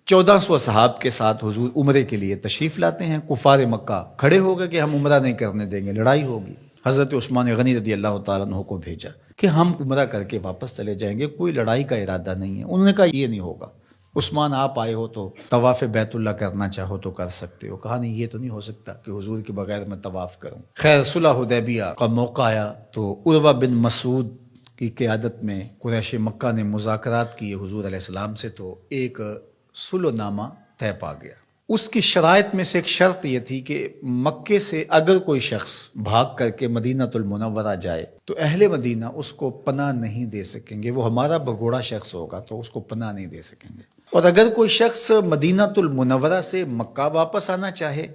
1400 صحاب کے ساتھ حضور عمرے کے لیے تشریف لاتے ہیں. کفار مکہ کھڑے ہو گئے کہ ہم عمرہ نہیں کرنے دیں گے، لڑائی ہوگی. حضرت عثمان غنی رضی اللہ تعالیٰ عنہ کو بھیجا کہ ہم عمرہ کر کے واپس چلے جائیں گے، کوئی لڑائی کا ارادہ نہیں ہے. انہوں نے کہا یہ نہیں ہوگا. عثمان آپ آئے ہو تو طواف بیت اللہ کرنا چاہو تو کر سکتے ہو. کہا نہیں، یہ تو نہیں ہو سکتا کہ حضور کے بغیر میں طواف کروں. خیر صلح حدیبیہ کا موقع آیا تو عروہ بن مسعود کی قیادت میں قریش مکہ نے مذاکرات کیے حضور علیہ السلام سے، تو ایک صلح نامہ طے پا گیا. اس کی شرائط میں سے ایک شرط یہ تھی کہ مکے سے اگر کوئی شخص بھاگ کر کے مدینہ المنورہ جائے تو اہل مدینہ اس کو پناہ نہیں دے سکیں گے. وہ ہمارا بگوڑا شخص ہوگا تو اس کو پناہ نہیں دے سکیں گے. اور اگر کوئی شخص مدینہ المنورہ سے مکہ واپس آنا چاہے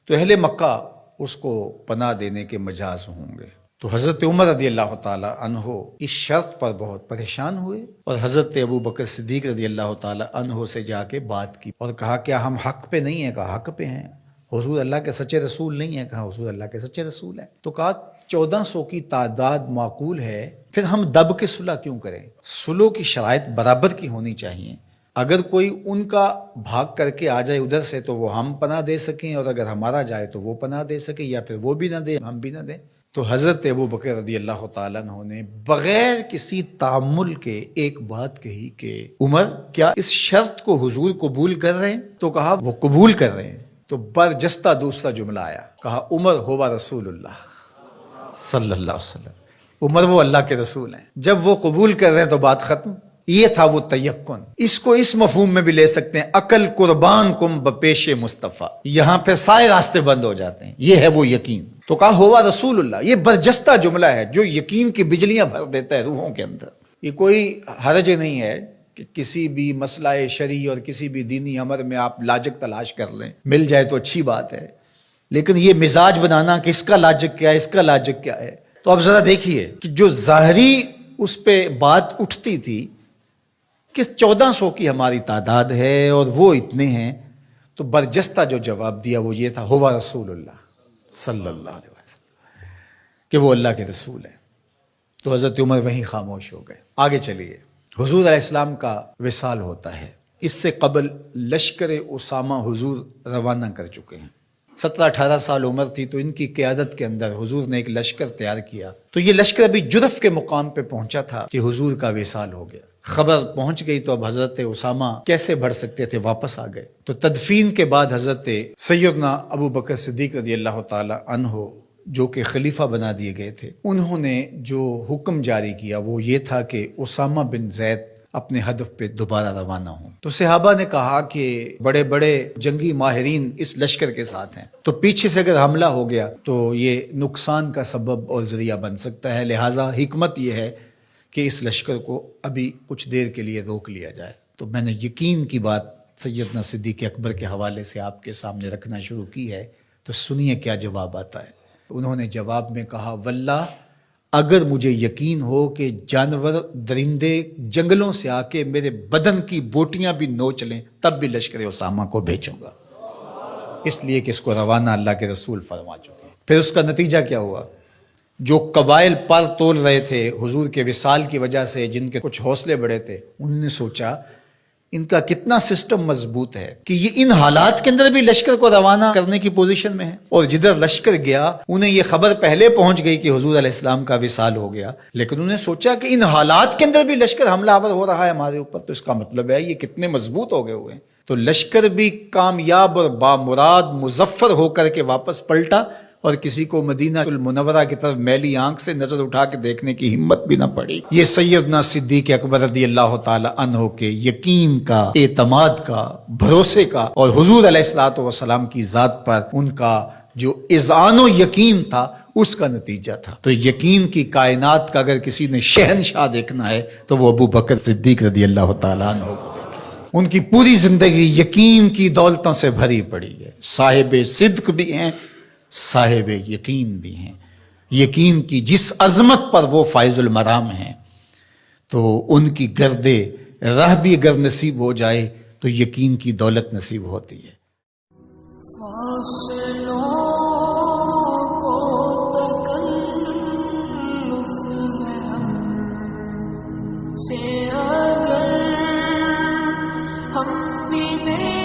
تو اہل مکہ اس کو پناہ دینے کے مجاز ہوں گے. تو حضرت عمر رضی اللہ تعالی عنہ اس شرط پر بہت پریشان ہوئے اور حضرت ابو بکر صدیق رضی اللہ تعالی عنہ سے جا کے بات کی اور کہا کیا ہم حق پہ نہیں ہیں؟ کہا حق پہ ہیں. حضور اللہ کے سچے رسول نہیں ہیں؟ کہا حضور اللہ کے سچے رسول ہیں. تو کہا 1400 کی تعداد معقول ہے، پھر ہم دب کے صلح کیوں کریں؟ صلح کی شرائط برابر کی ہونی چاہیے. اگر کوئی ان کا بھاگ کر کے آ جائے ادھر سے تو وہ ہم پناہ دے سکیں، اور اگر ہمارا جائے تو وہ پناہ دے سکیں، یا پھر وہ بھی نہ دے ہم بھی نہ دیں. تو حضرت ابو بکر رضی اللہ تعالیٰ عنہ نے بغیر کسی تعامل کے ایک بات کہی کہ عمر کیا اس شرط کو حضور قبول کر رہے ہیں؟ تو کہا وہ قبول کر رہے ہیں. تو برجستہ دوسرا جملہ آیا، کہا عمر ہوا رسول اللہ صلی اللہ علیہ وسلم. عمر وہ اللہ کے رسول ہیں. جب وہ قبول کر رہے ہیں تو بات ختم. یہ تھا وہ تیقن. اس کو اس مفہوم میں بھی لے سکتے ہیں، عقل قربان کم بپیش مصطفیٰ. یہاں پہ سارے راستے بند ہو جاتے ہیں. یہ ہے وہ یقین. تو کہا ہوا رسول اللہ. یہ برجستہ جملہ ہے جو یقین کی بجلیاں بھر دیتا ہے روحوں کے اندر. یہ کوئی حرج نہیں ہے کہ کسی بھی مسئلہ شرعی اور کسی بھی دینی امر میں آپ لاجک تلاش کر لیں، مل جائے تو اچھی بات ہے. لیکن یہ مزاج بنانا کہ اس کا لاجک کیا ہے، اس کا لاجک کیا ہے. تو اب ذرا دیکھیے کہ جو ظاہری اس پہ بات اٹھتی تھی کہ 1400 کی ہماری تعداد ہے اور وہ اتنے ہیں، تو برجستہ جو جواب دیا وہ یہ تھا ہوا رسول اللہ صلی اللہ علیہ وسلم، کہ وہ اللہ کے رسول ہیں. تو حضرت عمر وہیں خاموش ہو گئے. آگے چلیے. حضور علیہ السلام کا وصال ہوتا ہے. اس سے قبل لشکر اسامہ حضور روانہ کر چکے ہیں. 17-18 سال عمر تھی تو ان کی قیادت کے اندر حضور نے ایک لشکر تیار کیا. تو یہ لشکر ابھی جرف کے مقام پہ پہنچا تھا کہ حضور کا وصال ہو گیا. خبر پہنچ گئی تو اب حضرت اسامہ کیسے بڑھ سکتے تھے، واپس آ گئے. تو تدفین کے بعد حضرت سیدنا ابو بکر صدیق رضی اللہ تعالی عنہ جو کہ خلیفہ بنا دیے گئے تھے، انہوں نے جو حکم جاری کیا وہ یہ تھا کہ اسامہ بن زید اپنے ہدف پہ دوبارہ روانہ ہوں. تو صحابہ نے کہا کہ بڑے بڑے جنگی ماہرین اس لشکر کے ساتھ ہیں، تو پیچھے سے اگر حملہ ہو گیا تو یہ نقصان کا سبب اور ذریعہ بن سکتا ہے. لہٰذا حکمت یہ ہے کہ اس لشکر کو ابھی کچھ دیر کے لیے روک لیا جائے. تو میں نے یقین کی بات سیدنا صدیق اکبر کے حوالے سے آپ کے سامنے رکھنا شروع کی ہے. تو سنیے کیا جواب آتا ہے. انہوں نے جواب میں کہا واللہ اگر مجھے یقین ہو کہ جانور درندے جنگلوں سے آ کے میرے بدن کی بوٹیاں بھی نوچ لیں تب بھی لشکر اسامہ کو بھیجوں گا، اس لیے کہ اس کو روانہ اللہ کے رسول فرما چکے ہیں. پھر اس کا نتیجہ کیا ہوا؟ جو قبائل پر تول رہے تھے حضور کے وصال کی وجہ سے، جن کے کچھ حوصلے بڑے تھے، انہوں نے سوچا ان کا کتنا سسٹم مضبوط ہے کہ یہ ان حالات کے اندر بھی لشکر کو روانہ کرنے کی پوزیشن میں ہے. اور جدھر لشکر گیا انہیں یہ خبر پہلے پہنچ گئی کہ حضور علیہ السلام کا وصال ہو گیا، لیکن انہوں نے سوچا کہ ان حالات کے اندر بھی لشکر حملہ آور ہو رہا ہے ہمارے اوپر، تو اس کا مطلب ہے یہ کتنے مضبوط ہو گئے ہوئے ہیں. تو لشکر بھی کامیاب اور بامراد مظفر ہو کر کے واپس پلٹا، اور کسی کو مدینہ المنورہ کی طرف میلی آنکھ سے نظر اٹھا کے دیکھنے کی ہمت بھی نہ پڑی. یہ سیدنا صدیق اکبر رضی اللہ تعالی عنہ کے یقین کا، اعتماد کا، بھروسے کا، اور حضور علیہ الصلوۃ والسلام کی ذات پر ان کا جو اذعان و یقین تھا اس کا نتیجہ تھا. تو یقین کی کائنات کا اگر کسی نے شہنشاہ دیکھنا ہے تو وہ ابو بکر صدیق رضی اللہ تعالی عنہ کو دیکھے. ان کی پوری زندگی یقین کی دولتوں سے بھری پڑی ہے. صاحب صدق بھی ہیں، صاحب یقین بھی ہیں. یقین کی جس عظمت پر وہ فائز المرام ہیں، تو ان کی گرد راہ بھی اگر نصیب ہو جائے تو یقین کی دولت نصیب ہوتی ہے. ہم بھی میں